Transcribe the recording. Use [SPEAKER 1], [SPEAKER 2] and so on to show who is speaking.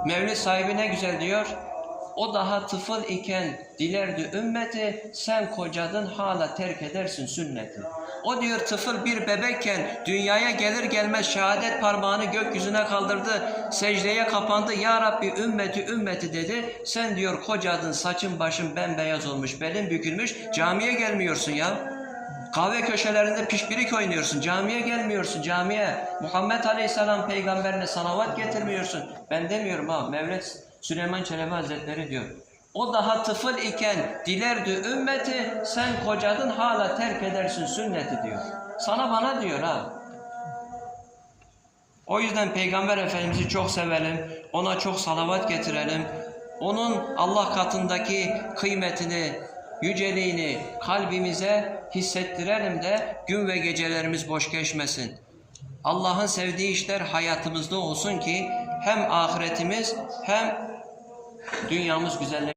[SPEAKER 1] Mevlid sahibi ne güzel diyor. O daha tıfıl iken dilerdi ümmeti, sen kocadın hala terk edersin sünneti. O diyor tıfıl bir bebekken dünyaya gelir gelmez şehadet parmağını gökyüzüne kaldırdı. Secdeye kapandı, ya Rabbi ümmeti ümmeti dedi. Sen diyor kocadın, saçın başın bembeyaz olmuş, belin bükülmüş, camiye gelmiyorsun ya. Kahve köşelerinde pişpirik oynuyorsun, camiye gelmiyorsun, camiye. Muhammed Aleyhisselam peygamberine salavat getirmiyorsun. Ben demiyorum ha, Mevlid Süleyman Çelebi Hazretleri diyor. O daha tıfıl iken dilerdi ümmeti, sen kocadın hala terk edersin sünneti diyor. Sana bana diyor ha. O yüzden Peygamber Efendimiz'i çok sevelim, ona çok salavat getirelim. Onun Allah katındaki kıymetini, yüceliğini kalbimize hissettirelim de gün ve gecelerimiz boş geçmesin. Allah'ın sevdiği işler hayatımızda olsun ki hem ahiretimiz hem dünyamız güzelleşsin.